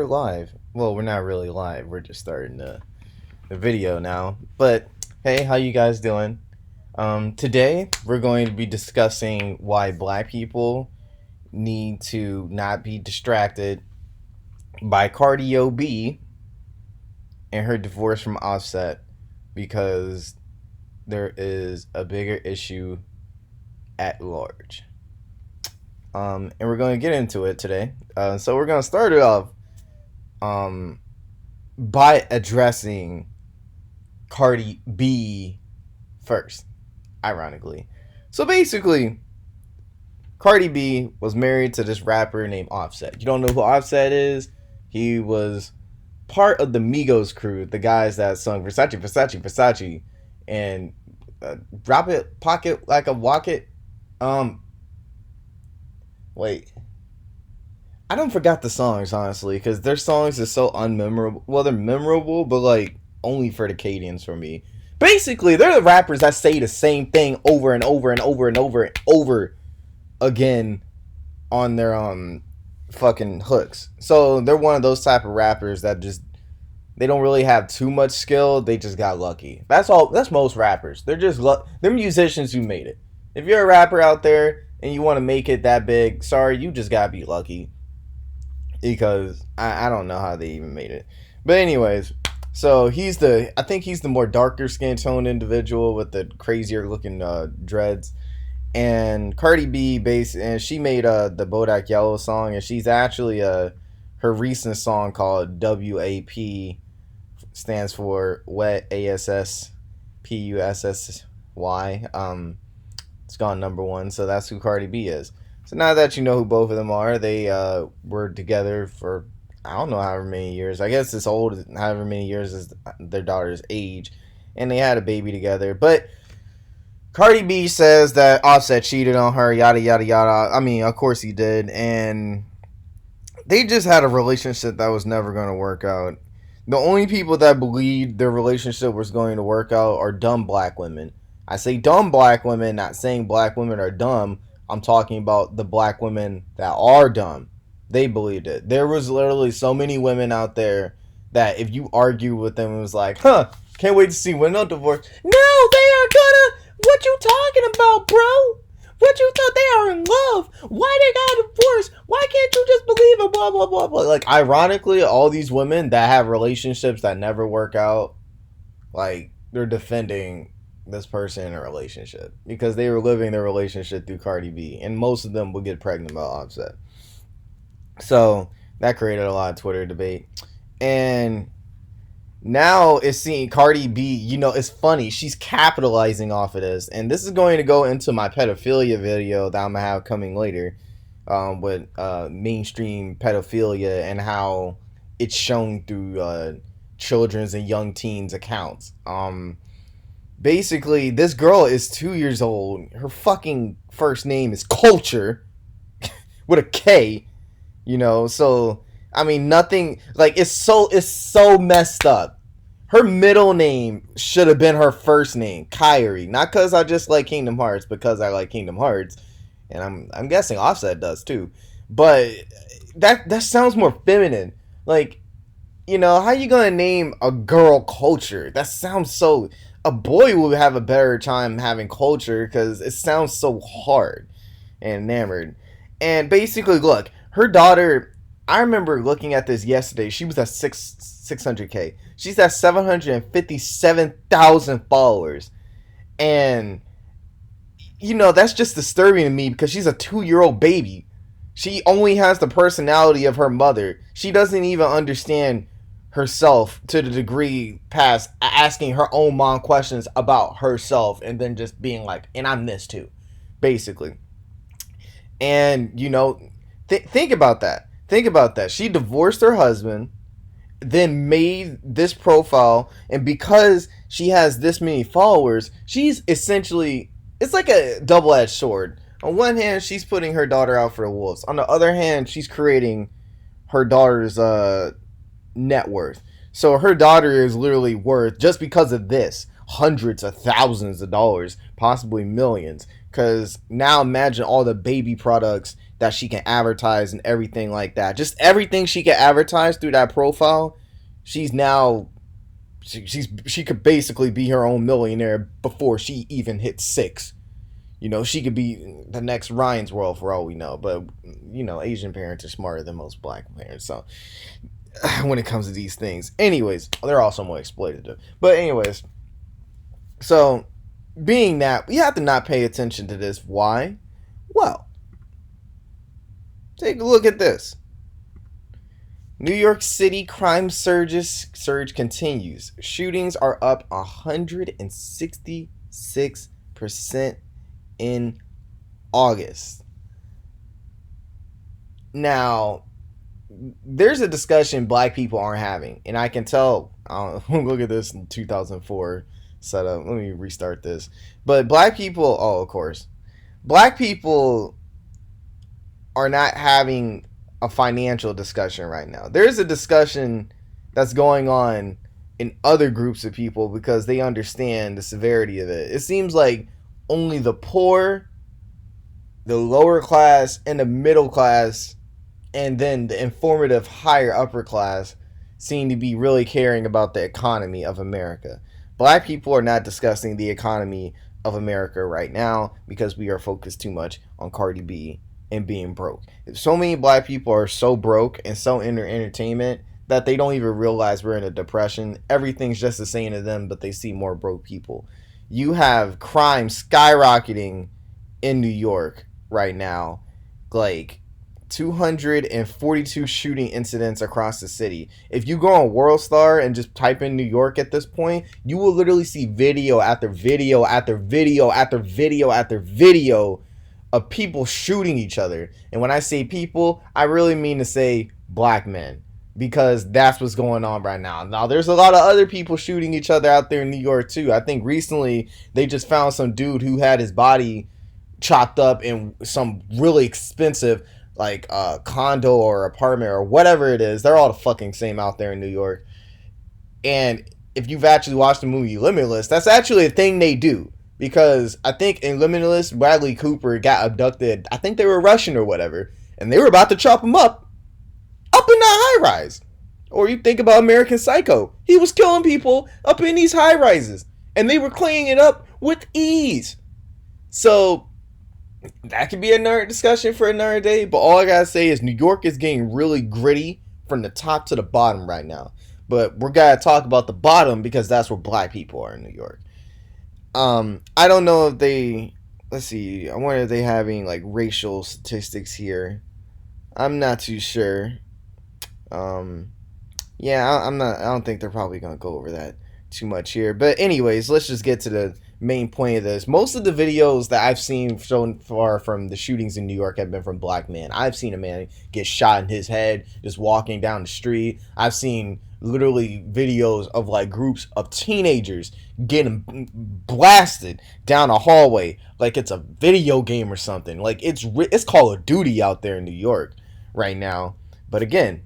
live. Well, we're not really live. We're just starting the video now. But hey, how you guys doing? Today we're going to be discussing why black people need to not be distracted by Cardi B and her divorce from Offset, because there is a bigger issue at large. And we're going to get into it today. So we're going to start it off by addressing Cardi B first, ironically. So basically, Cardi B was married to this rapper named Offset. You don't know who Offset is? He was part of the Migos crew, the guys that sung Versace, Versace, Versace, and Drop It, Pocket Like a Rocket. Wait. I don't forgot the songs, honestly, because their songs are so unmemorable. Well, they're memorable, but, like, only for the Cadians for me. Basically, they're the rappers that say the same thing over and over and over and over and over again on their, fucking hooks. So, they're one of those type of rappers that just, they don't really have too much skill. They just got lucky. That's all. That's most rappers. They're just, they're musicians who made it. If you're a rapper out there and you want to make it that big, sorry, you just gotta be lucky. Because I don't know how they even made it. But anyways, so I think he's the more darker skin tone individual with the crazier looking dreads. And Cardi B and she made the Bodak Yellow song, and she's actually her recent song called WAP stands for Wet ASS PUSSY. It's gone #1, so that's who Cardi B is. So now that you know who both of them are, they were together for, I don't know, however many years. I guess it's old, however many years is their daughter's age. And they had a baby together. But Cardi B says that Offset cheated on her, yada, yada, yada. I mean, of course he did. And they just had a relationship that was never going to work out. The only people that believed their relationship was going to work out are dumb black women. I say dumb black women, not saying black women are dumb. I'm talking about the black women that are dumb. They believed it. There was literally so many women out there that if you argue with them, it was like, can't wait to see when they'll divorce. No, they are gonna. What you talking about, bro? What you thought? They are in love. Why they got divorced? Why can't you just believe it? Blah, blah, blah, blah. Like, ironically, all these women that have relationships that never work out, like, they're defending this person in a relationship because they were living their relationship through Cardi B, and most of them would get pregnant by Offset. So that created a lot of Twitter debate, and now it's seeing Cardi B. You know, it's funny, she's capitalizing off of this, and this is going to go into my pedophilia video that I'm gonna have coming later, with mainstream pedophilia and how it's shown through children's and young teens accounts. Basically, this girl is 2 years old. Her fucking first name is Culture with a K, you know. So, I mean, nothing, like, it's so messed up. Her middle name should have been her first name, Kyrie. Not because I just like Kingdom Hearts, because I like Kingdom Hearts, and I'm guessing Offset does too. But that sounds more feminine. Like, you know, how you gonna name a girl Culture? That sounds so. A boy will have a better time having Culture because it sounds so hard and enamored. And basically, look, her daughter, I remember looking at this yesterday. She was at 600K. She's at 757,000 followers. And, you know, that's just disturbing to me because she's a 2-year-old baby. She only has the personality of her mother. She doesn't even understand herself to the degree past asking her own mom questions about herself and then just being like, and I'm this too, basically. And, you know, think about that. Think about that. She divorced her husband, then made this profile, and because she has this many followers, she's essentially, it's like a double-edged sword. On one hand, she's putting her daughter out for the wolves. On the other hand, she's creating her daughter's net worth. So her daughter is literally worth, just because of this, hundreds of thousands of dollars, possibly millions. Because now imagine all the baby products that she can advertise and everything like that. Just everything she can advertise through that profile. She's now she could basically be her own millionaire before she even hits 6. She could be the next Ryan's World for all we know. But Asian parents are smarter than most black parents. So when it comes to these things, anyways, they're also more exploitative. But anyways, so being that we have to not pay attention to this. Why? Well, take a look at this. New York City crime surge continues. Shootings are up 166% in August. Now, there's a discussion black people aren't having, and I can tell. Look at this in 2004 setup. Let me restart this. But black people, of course, black people are not having a financial discussion right now. There's a discussion that's going on in other groups of people because they understand the severity of it. It seems like only the poor, the lower class, and the middle class, and then the informative higher upper class seem to be really caring about the economy of America. Black people are not discussing the economy of America right now because we are focused too much on Cardi B and being broke. So many black people are so broke and so in their entertainment that they don't even realize we're in a depression. Everything's just the same to them, but they see more broke people. You have crime skyrocketing in New York right now, like 242 shooting incidents across the city. If you go on WorldStar and just type in New York at this point, you will literally see video after video after video after video after video of people shooting each other. And when I say people, I really mean to say black men, because that's what's going on right now. Now, there's a lot of other people shooting each other out there in New York too. I think recently they just found some dude who had his body chopped up in some really expensive condo or apartment or whatever it is. They're all the fucking same out there in New York. And if you've actually watched the movie Limitless, that's actually a thing they do. Because I think in Limitless, Bradley Cooper got abducted. I think they were Russian or whatever. And they were about to chop him up in that high rise. Or you think about American Psycho. He was killing people up in these high rises. And they were cleaning it up with ease. So that could be another discussion for another day. But all I gotta say is New York is getting really gritty from the top to the bottom right now. But we're gotta talk about the bottom because that's where black people are in New York. I don't know if they, let's see, I wonder if they having like racial statistics here. I'm not too sure. Yeah, I don't think they're probably gonna go over that too much here. But anyways, let's just get to the main point of this. Most of the videos that I've seen so far from the shootings in New York have been from black men. I've seen a man get shot in his head just walking down the street. I've seen literally videos of like groups of teenagers getting blasted down a hallway like it's a video game or something. Like it's Call of Duty out there in New York right now. But again,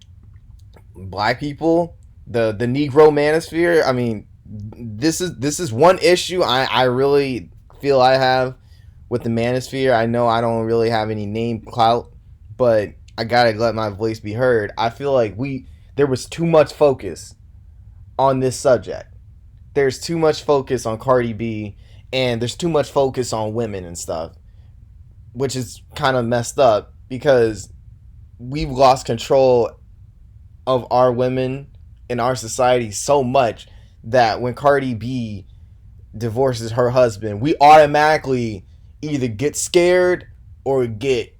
black people, the negromanosphere, I mean, this is one issue I really feel I have with the manosphere. I know I don't really have any name clout, but I gotta let my voice be heard. I feel like there was too much focus on this subject. There's too much focus on Cardi B, and there's too much focus on women and stuff, which is kind of messed up because we've lost control of our women in our society so much that when Cardi B divorces her husband, we automatically either get scared or get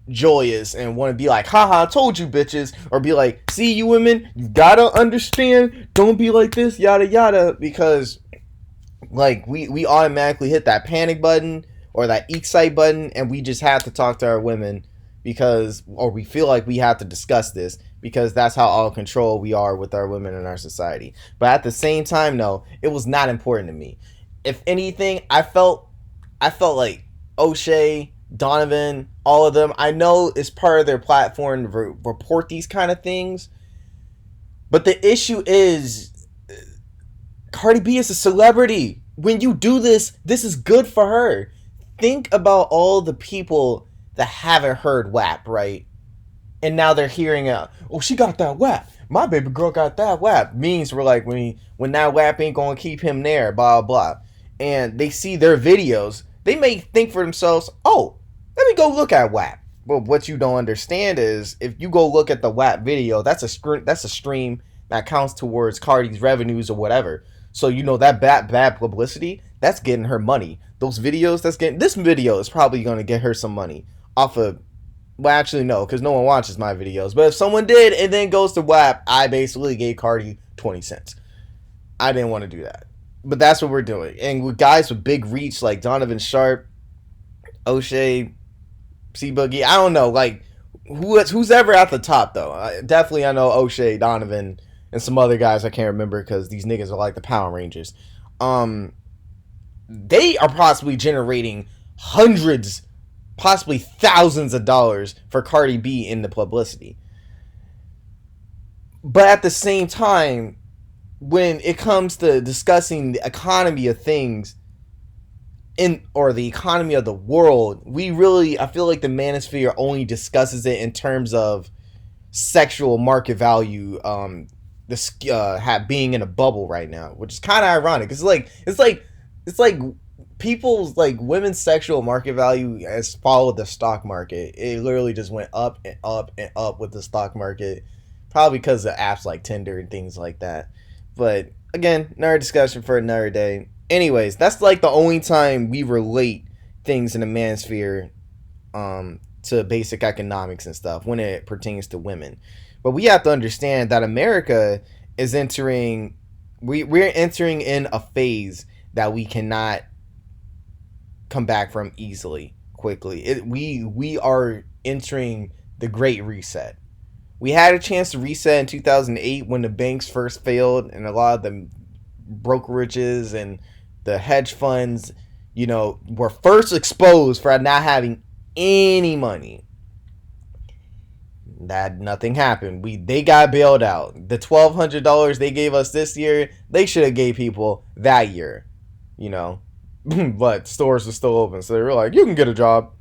joyous and want to be like, haha, I told you bitches, or be like, see, you women, you gotta understand, don't be like this, yada yada, because like we automatically hit that panic button or that excite button, and we just have to talk to our women because, or we feel like we have to discuss this because that's how all control we are with our women in our society. But at the same time, no, it was not important to me. If anything, I felt like O'Shea, Donovan, all of them, I know it's part of their platform to report these kind of things, but the issue is Cardi B is a celebrity. when you do this, this is good for her. Think about all the people that haven't heard WAP, right? And now they're hearing oh, she got that WAP. My baby girl got that WAP. Means we're like, when that WAP ain't gonna keep him there, blah blah. And they see their videos, they may think for themselves, oh, let me go look at WAP. But what you don't understand is if you go look at the WAP video, that's a stream that counts towards Cardi's revenues or whatever. So you know that bad publicity, that's getting her money. Those videos, this video is probably gonna get her some money off of. Well, actually, no, because no one watches my videos. But if someone did and then goes to WAP, I basically gave Cardi 20 cents. I didn't want to do that. But that's what we're doing. And with guys with big reach like Donovan Sharp, O'Shea, C Boogie, I don't know, like who's ever at the top though. Definitely I know O'Shea, Donovan, and some other guys I can't remember because these niggas are like the Power Rangers. They are possibly generating hundreds, possibly thousands of dollars for Cardi B in the publicity. But at the same time, when it comes to discussing the economy of things or the economy of the world, I feel like the manosphere only discusses it in terms of sexual market value, being in a bubble right now, which is kind of ironic. It's like people's like women's sexual market value has followed the stock market. It literally just went up and up and up with the stock market, probably because of apps like Tinder and things like that. But again, another discussion for another day. Anyways, that's like the only time we relate things in the manosphere to basic economics and stuff when it pertains to women. But we have to understand that America is entering in a phase that we cannot come back from quickly. We are entering the Great Reset. We had a chance to reset in 2008 when the banks first failed and a lot of the brokerages and the hedge funds, were first exposed for not having any money. That nothing happened. They got bailed out. The $1,200 they gave us this year, they should have gave people that year, but stores were still open, so they were like, you can get a job.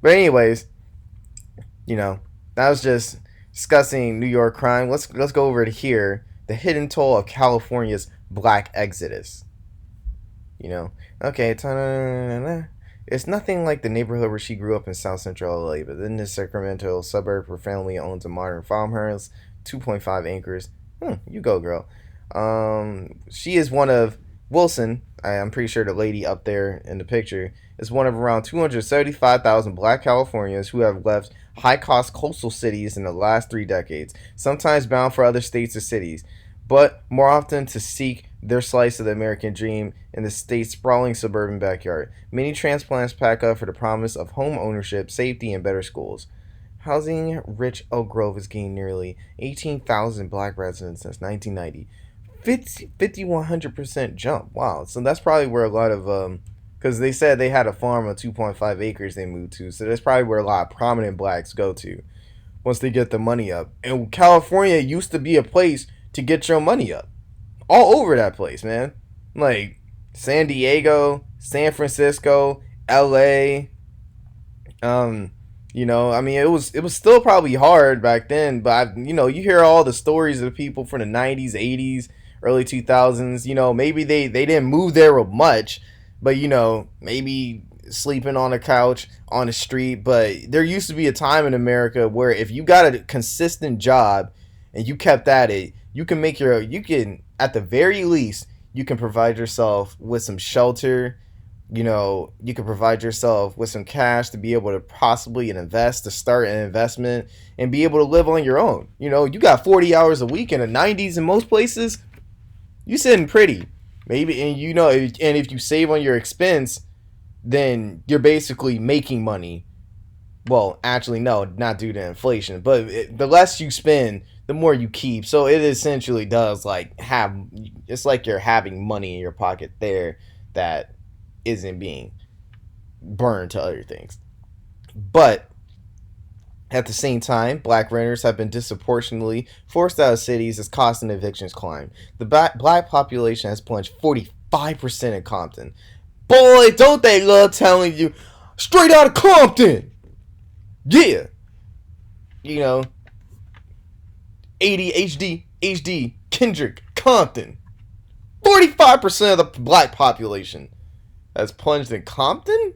But anyways, that was just discussing New York crime. Let's go over to here. The hidden toll of California's black exodus. Okay, it's nothing like the neighborhood where she grew up in South Central LA, but in this Sacramento suburb, her family owns a modern farmhouse, 2.5 acres. You go, girl. She is one of Wilson. I'm pretty sure the lady up there in the picture is one of around 275,000 black Californians who have left high-cost coastal cities in the last 3 decades, sometimes bound for other states or cities, but more often to seek their slice of the American dream in the state's sprawling suburban backyard. Many transplants pack up for the promise of home ownership, safety, and better schools. Housing-rich Oak Grove has gained nearly 18,000 black residents since 1990. 100% jump. Wow. So that's probably where a lot of because they said they had a farm of 2.5 acres they moved to. So that's probably where a lot of prominent blacks go to once they get the money up. And California used to be a place to get your money up. All over that place, man. Like San Diego, San Francisco, LA. It was still probably hard back then, but you hear all the stories of people from the 90s, 80s, early 2000s. Maybe they didn't move there much, but maybe sleeping on a couch on the street. But there used to be a time in America where if you got a consistent job and you kept at it, you can at the very least, you can provide yourself with some shelter. You can provide yourself with some cash to be able to possibly invest, to start an investment and be able to live on your own. You got 40 hours a week in the 90s in most places. You sitting pretty. Maybe, and if you save on your expense, then you're basically making money. Well, actually, no, not due to inflation, but the less you spend, the more you keep. So it essentially does it's like you're having money in your pocket there that isn't being burned to other things. But At the same time, black renters have been disproportionately forced out of cities as cost and evictions climb. The black population has plunged 45% in Compton. Boy, don't they love telling you, straight out of Compton! Yeah! You know, 80 HD, Kendrick, Compton. 45% of the black population has plunged in Compton?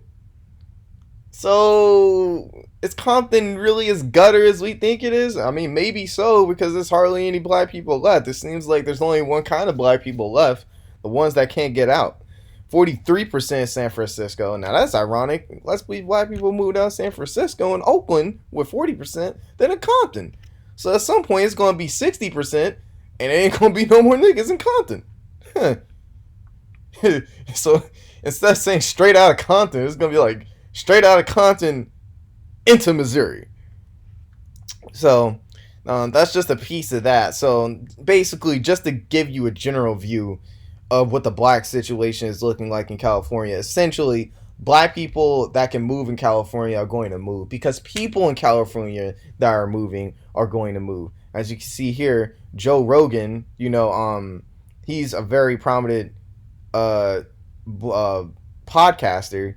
So, is Compton really as gutter as we think it is? I mean, maybe so, because there's hardly any black people left. It seems like there's only one kind of black people left, the ones that can't get out. 43% San Francisco. Now, that's ironic. Let's believe black people moved out of San Francisco and Oakland with 40%, then in Compton. So, at some point, it's going to be 60%, and it ain't going to be no more niggas in Compton. So, instead of saying straight out of Compton, it's going to be like, straight out of Compton into Missouri. So that's just a piece of that. So basically, just to give you a general view of what the black situation is looking like in California, essentially, black people that can move in California are going to move because people in California that are moving are going to move. As you can see here, Joe Rogan, he's a very prominent podcaster,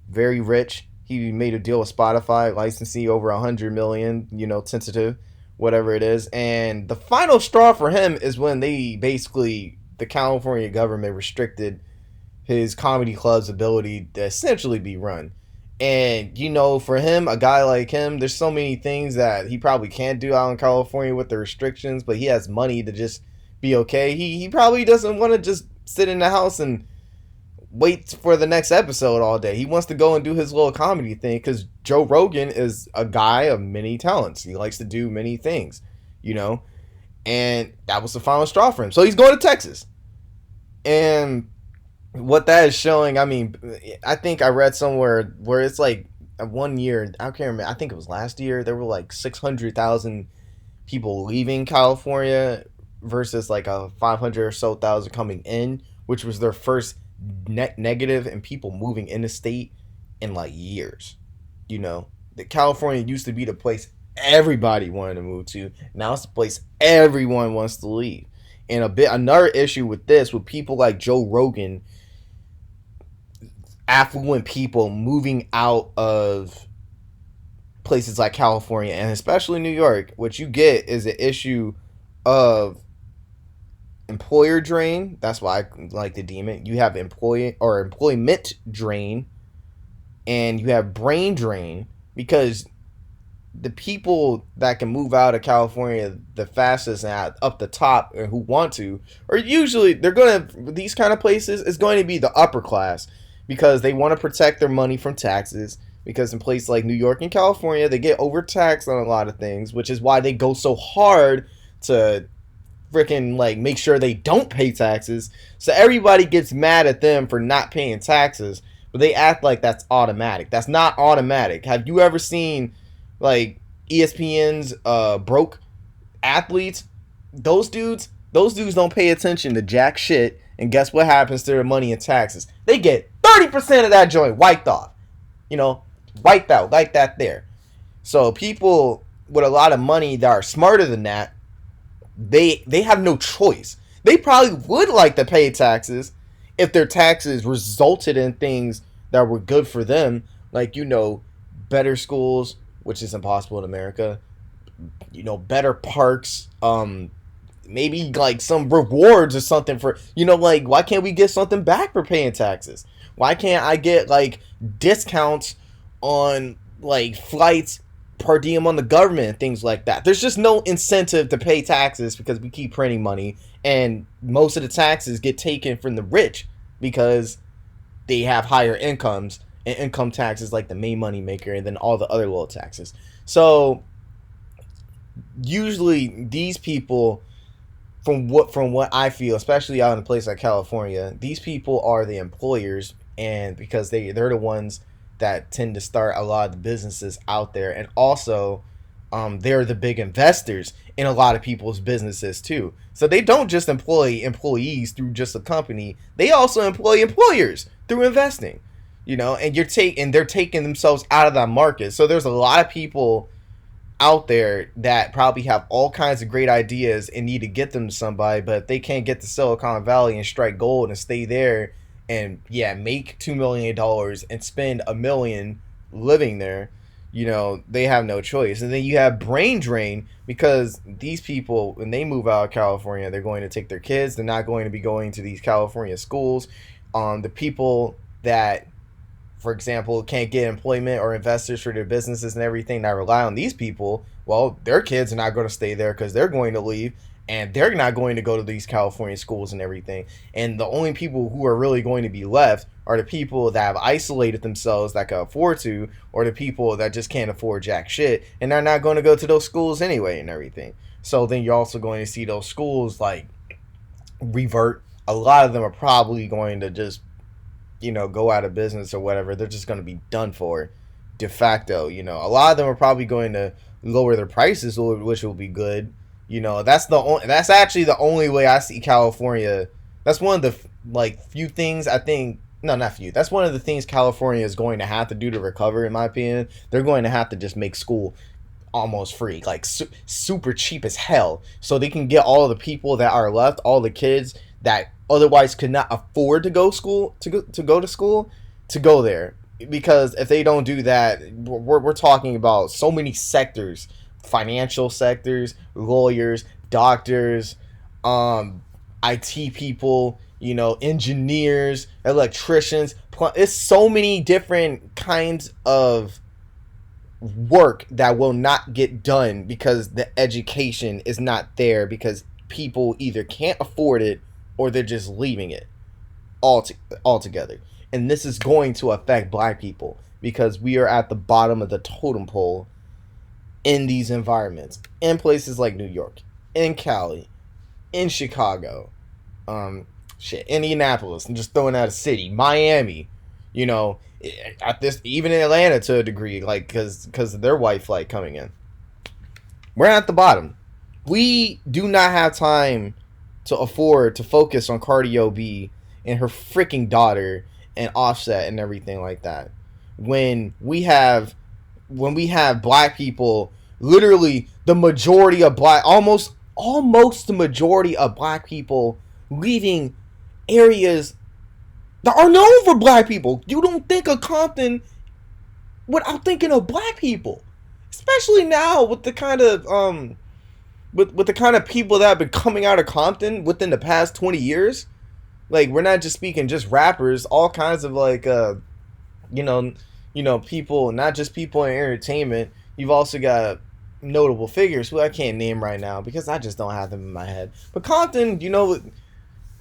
very rich. He made a deal with Spotify, licensee over 100 million, tentative, whatever it is. And the final straw for him is when the California government restricted his comedy club's ability to essentially be run. And, for him, a guy like him, there's so many things that he probably can't do out in California with the restrictions, but he has money to just be okay. He probably doesn't want to just sit in the house and wait for the next episode all day. He wants to go and do his little comedy thing because Joe Rogan is a guy of many talents. He likes to do many things, and that was the final straw for him. So he's going to Texas. And what that is showing, I think I read somewhere where it's like 1 year, I can't remember, I think it was last year, there were like 600,000 people leaving California versus like a 500 or so thousand coming in, which was their first net negative and people moving in the state in like years. That California used to be the place everybody wanted to move to. Now it's the place everyone wants to leave. And another issue with this, with people like Joe Rogan, affluent people moving out of places like California and especially New York, what you get is an issue of employer drain. That's why I like to deem it. You have employment drain, and you have brain drain, because the people that can move out of California the fastest and up the top and who want to are usually, these kind of places is going to be the upper class, because they want to protect their money from taxes, because in places like New York and California, they get overtaxed on a lot of things, which is why they go so hard to freaking make sure they don't pay taxes. So everybody gets mad at them for not paying taxes, but they act like that's automatic. That's not automatic. Have you ever seen ESPN's broke athletes? Those dudes don't pay attention to jack shit, and guess what happens to their money in taxes? They get 30% of that joint wiped off. Wiped out like that there. So people with a lot of money that are smarter than that, they have no choice. They probably would like to pay taxes if their taxes resulted in things that were good for them, like better schools, which is impossible in America, better parks, maybe some rewards or something for, why can't we get something back for paying taxes? Why can't I get discounts on flights per diem on the government and things like that? There's just no incentive to pay taxes because we keep printing money, and most of the taxes get taken from the rich because they have higher incomes, and income tax is the main money maker, and then all the other little taxes. So usually these people, from what I feel, especially out in a place like California, these people are the employers, and because they're the ones that tend to start a lot of the businesses out there, and also they're the big investors in a lot of people's businesses too. So they don't just employ employees through just a company, they also employ employers through investing. And they're taking themselves out of that market. So there's a lot of people out there that probably have all kinds of great ideas and need to get them to somebody, but if they can't get to Silicon Valley and strike gold and stay there and make $2 million and spend $1 million living there, they have no choice. And then you have brain drain, because these people, when they move out of California, they're going to take their kids. They're not going to be going to these California schools. The people that, for example, can't get employment or investors for their businesses and everything that rely on these people, well, their kids are not going to stay there because they're going to leave, and they're not going to go to these California schools and everything. And the only people who are really going to be left are the people that have isolated themselves that can afford to, or the people that just can't afford jack shit, and they're not going to go to those schools anyway and everything. So then you're also going to see those schools like revert. A lot of them are probably going to just go out of business or whatever. They're just going to be done for de facto. A lot of them are probably going to lower their prices, which will be good. That's actually the only way I see California. That's one of the few things I think. No, not few. That's one of the things California is going to have to do to recover, in my opinion. They're going to have to just make school almost free, super cheap as hell, so they can get all the people that are left, all the kids that otherwise could not afford to go to school to go there. Because if they don't do that, we're talking about so many sectors: financial sectors, lawyers, doctors, IT people, engineers, electricians. It's so many different kinds of work that will not get done because the education is not there, because people either can't afford it or they're just leaving it altogether. And this is going to affect black people, because we are at the bottom of the totem pole in these environments, in places like New York, in Cali, in Chicago, Indianapolis. I'm just throwing out a city, Miami, at this, even in Atlanta to a degree, because of their white flight coming in. We're at the bottom. We do not have time to afford to focus on Cardi B and her freaking daughter and Offset and everything like that. When we have black people, literally the majority of almost the majority of black people leaving areas that are known for black people. You don't think of Compton without thinking of black people, especially now with the kind of with the kind of people that have been coming out of Compton within the past 20 years. We're not just speaking just rappers, all kinds of people, not just people in entertainment. You've also got notable figures who I can't name right now because I just don't have them in my head. But Compton,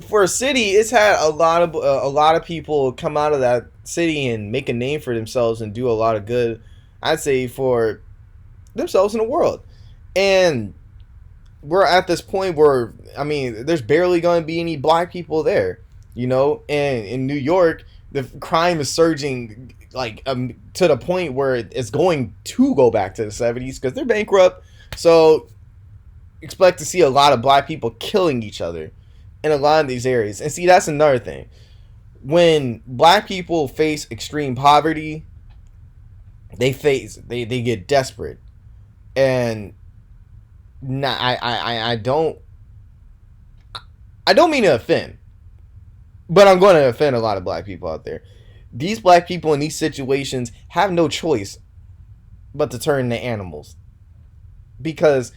for a city, it's had a lot of people come out of that city and make a name for themselves and do a lot of good, I'd say, for themselves in the world. And we're at this point where, there's barely going to be any black people there, and in New York, the crime is surging to the point where it's going to go back to the 70s because they're bankrupt. So expect to see a lot of black people killing each other in a lot of these areas. And see, that's another thing. When black people face extreme poverty, they get desperate. And I don't mean to offend, but I'm going to offend a lot of black people out there. These black people in these situations have no choice but to turn into animals, because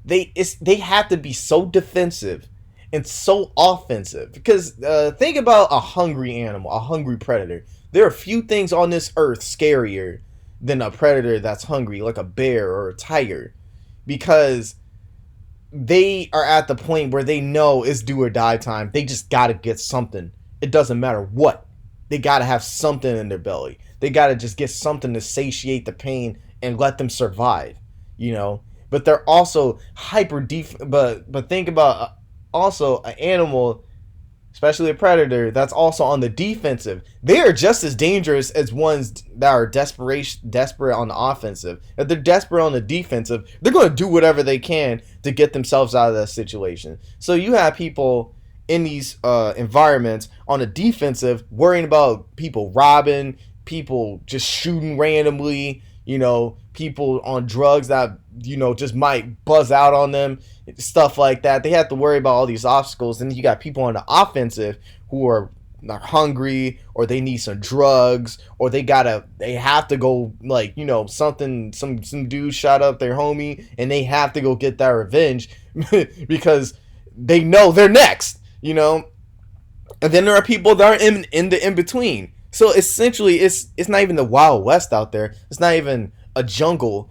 they have to be so defensive and so offensive. Because think about a hungry animal, a hungry predator. There are few things on this earth scarier than a predator that's hungry, like a bear or a tiger, because they are at the point where they know it's do or die time. They just gotta get something. It doesn't matter what. They gotta have something in their belly. They gotta just get something to satiate the pain and let them survive, But they're also but think about also an animal, especially a predator, that's also on the defensive. They are just as dangerous as ones that are desperate on the offensive. If they're desperate on the defensive, they're going to do whatever they can to get themselves out of that situation. So you have people in these environments on the defensive, worrying about people robbing, people just shooting randomly, people on drugs that, just might buzz out on them, stuff like that. They have to worry about all these obstacles. And you got people on the offensive who are hungry, or they need some drugs, or they have to go, like, something, some dude shot up their homie and they have to go get that revenge because they know they're next, and then there are people that are in the in between. So essentially, it's not even the Wild West out there. It's not even a jungle.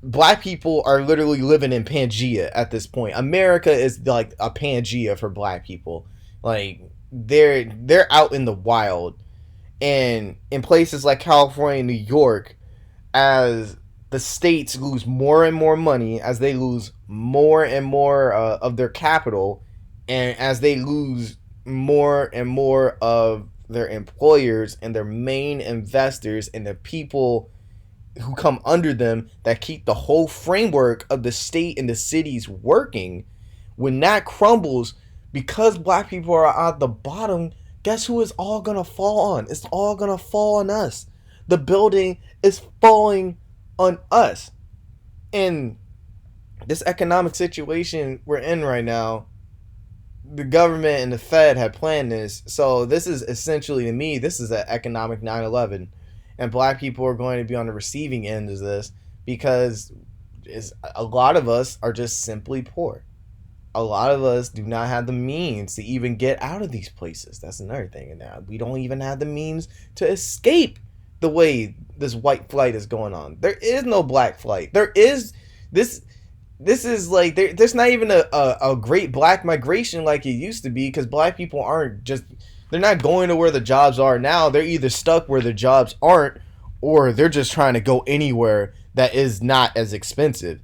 Black people are literally living in Pangea at this point. America is like a Pangea for black people. Like, they're out in the wild, and in places like California and New York, as the states lose more and more money, as they lose more and more of their capital, and as they lose more and more of their employers and their main investors and the people who come under them that keep the whole framework of the state and the cities working, when that crumbles, because black people are at the bottom, guess who it's all gonna fall on? It's all gonna fall on us. The building is falling on us. And this economic situation we're in right now, the government and the Fed had planned this. So this is essentially, to me, this is an economic 9/11. And black people are going to be on the receiving end of this, because a lot of us are just simply poor. A lot of us do not have the means to even get out of these places. That's another thing. And we don't even have the means to escape the way this white flight is going on. There is no black flight. There is this. This is like, there's not even a great black migration like it used to be, because black people they're not going to where the jobs are now. They're either stuck where the jobs aren't, or they're just trying to go anywhere that is not as expensive.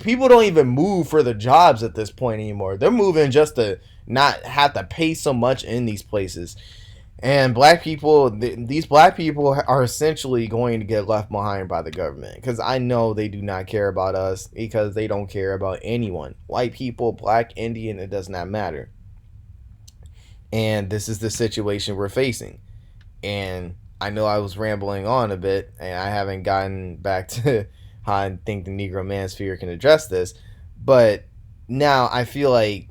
People don't even move for the jobs at this point anymore. They're moving just to not have to pay so much in these places. And black people, these black people are essentially going to get left behind by the government, because I know they do not care about us, because they don't care about anyone. White people, black, Indian, it does not matter. And this is the situation we're facing. And I know I was rambling on a bit, and I haven't gotten back to how I think the negromanosphere can address this. But now I feel like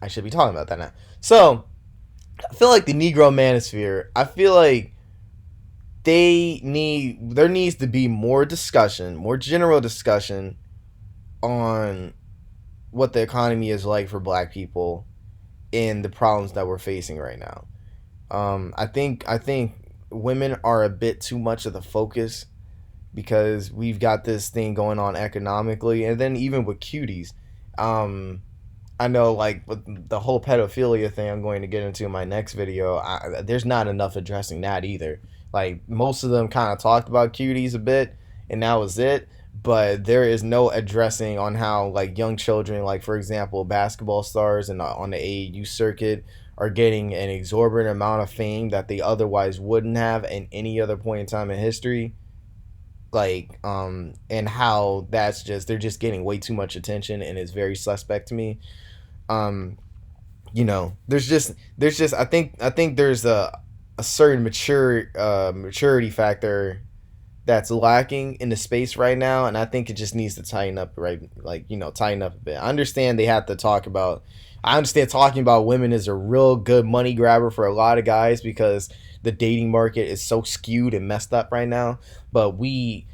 I should be talking about that now. So I feel like the negromanosphere, I feel like there needs to be more discussion, more general discussion on what the economy is like for black people and the problems that we're facing right now. I think women are a bit too much of the focus, because we've got this thing going on economically, and then even with cuties. I know, like, with the whole pedophilia thing I'm going to get into in my next video, there's not enough addressing that either. Like, most of them kind of talked about cuties a bit, and that was it. But there is no addressing on how, like, young children, like, for example, basketball stars and on the AAU circuit are getting an exorbitant amount of fame that they otherwise wouldn't have in any other point in time in history. Like, and how they're just getting way too much attention, and it's very suspect to me. There's just I think there's a certain maturity factor that's lacking in the space right now, and I think it just needs to tighten up, right? Like, tighten up a bit. I understand talking about women is a real good money grabber for a lot of guys, because the dating market is so skewed and messed up right now. But we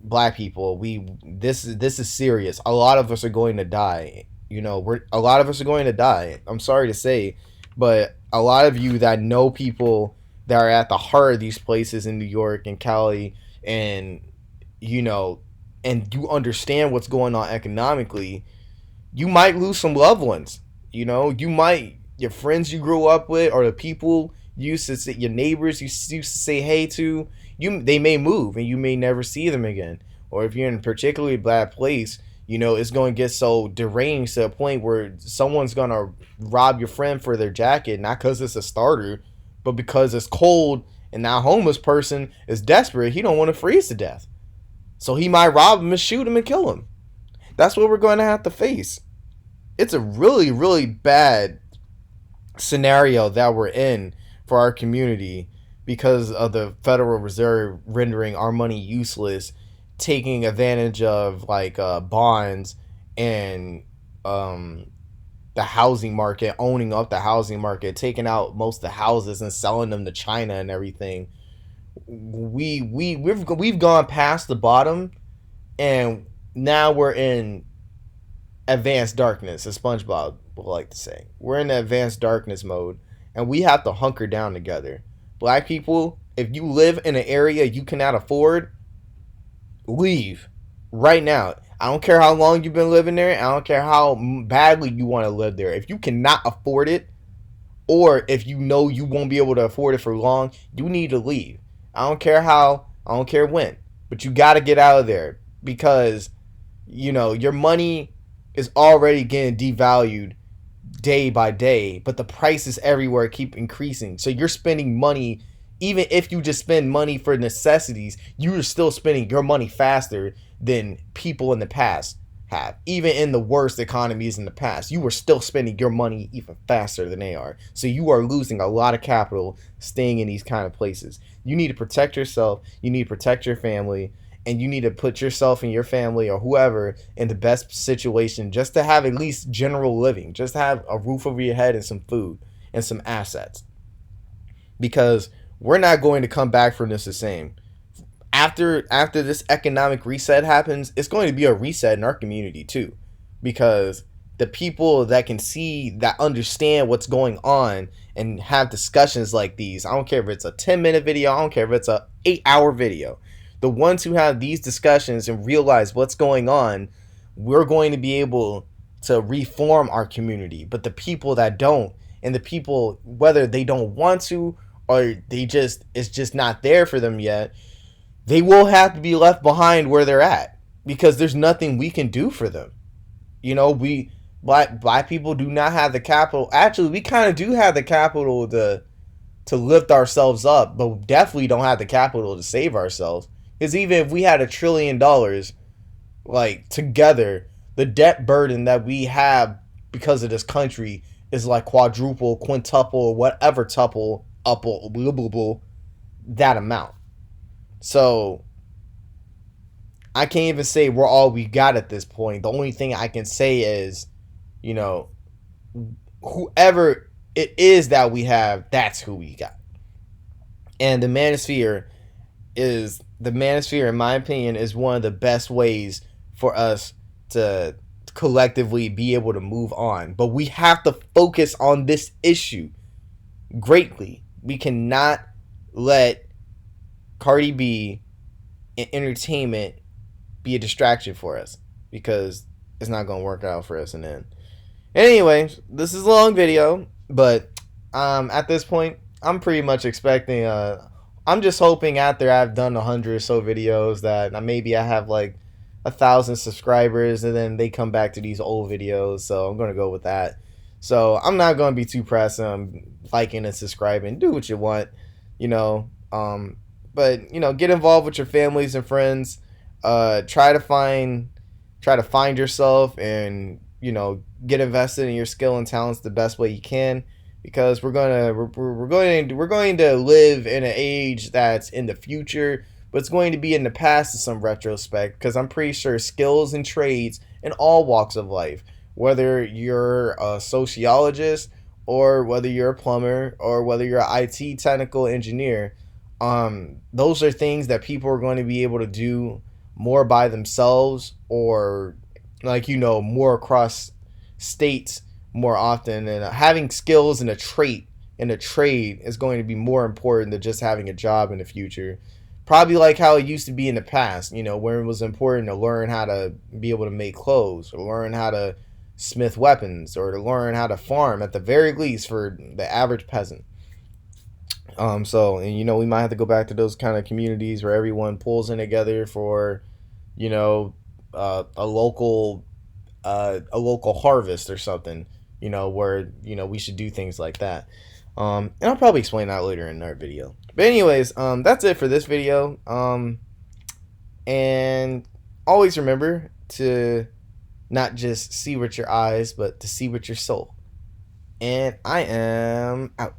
black people, this is serious. A lot of us are going to die. A lot of us are going to die. I'm sorry to say, but a lot of you that know people that are at the heart of these places in New York and Cali, and and you understand what's going on economically, you might lose some loved ones. Your friends you grew up with, or the people your neighbors you used to say hey to, they may move and you may never see them again. Or if you're in a particularly bad place, it's going to get so deranged to a point where someone's going to rob your friend for their jacket, not because it's a starter, but because it's cold, and that homeless person is desperate. He don't want to freeze to death. So he might rob him and shoot him and kill him. That's what we're going to have to face. It's a really, really bad scenario that we're in for our community because of the Federal Reserve rendering our money useless, taking advantage of like bonds and um, the housing market, owning up the housing market, taking out most of the houses and selling them to China and everything. We've gone past the bottom, and now we're in advanced darkness, as SpongeBob would like to say. We're in the advanced darkness mode, and we have to hunker down together. Black people, if you live in an area you cannot afford, leave right now. I don't care how long you've been living there. I don't care how badly you want to live there. If you cannot afford it, or if you know you won't be able to afford it for long, you need to leave. I don't care how, I don't care when, but you got to get out of there because, your money is already getting devalued day by day, but the prices everywhere keep increasing. So you're spending money, even if you just spend money for necessities, you're still spending your money faster than people in the past have. Even in the worst economies in the past, you were still spending your money even faster than they are. So you are losing a lot of capital staying in these kind of places. You need to protect yourself, you need to protect your family, and you need to put yourself and your family or whoever in the best situation just to have at least general living, just to have a roof over your head and some food and some assets. Because we're not going to come back from this the same. After this economic reset happens, it's going to be a reset in our community too. Because the people that can see, that understand what's going on and have discussions like these, I don't care if it's a 10-minute video, I don't care if it's a 8-hour video, the ones who have these discussions and realize what's going on, we're going to be able to reform our community. But the people that don't, and the people, whether they don't want to or it's just not there for them yet, they will have to be left behind where they're at because there's nothing we can do for them. We black people do not have the capital. Actually, we kind of do have the capital to lift ourselves up, but we definitely don't have the capital to save ourselves. Because even if we had $1 trillion, like together, the debt burden that we have because of this country is like quadruple, quintuple, whatever tuple, upple, that amount. So I can't even say we're all we got at this point. The only thing I can say is, whoever it is that we have, that's who we got. And the manosphere, in my opinion, is one of the best ways for us to collectively be able to move on. But we have to focus on this issue greatly. We cannot let Cardi B and entertainment be a distraction for us because it's not going to work out for us in the end. Anyway, this is a long video, but at this point, I'm pretty much expecting I'm just hoping after I've done 100 or so videos that maybe I have like 1,000 subscribers and then they come back to these old videos. So I'm going to go with that. So I'm not going to be too pressed on liking and subscribing. Do what you want, but get involved with your families and friends. Try to find yourself and get invested in your skill and talents the best way you can. Because we're going to live in an age that's in the future, but it's going to be in the past in some retrospect. Because I'm pretty sure skills and trades in all walks of life, whether you're a sociologist or whether you're a plumber or whether you're an IT technical engineer, those are things that people are going to be able to do more by themselves or more across states more often, and having skills and a trade is going to be more important than just having a job in the future. Probably like how it used to be in the past, where it was important to learn how to be able to make clothes or learn how to smith weapons or to learn how to farm at the very least for the average peasant. We might have to go back to those kind of communities where everyone pulls in together for, a local harvest or something. Where we should do things like that. And I'll probably explain that later in our video. But anyways, that's it for this video. And always remember to not just see with your eyes, but to see with your soul. And I am out.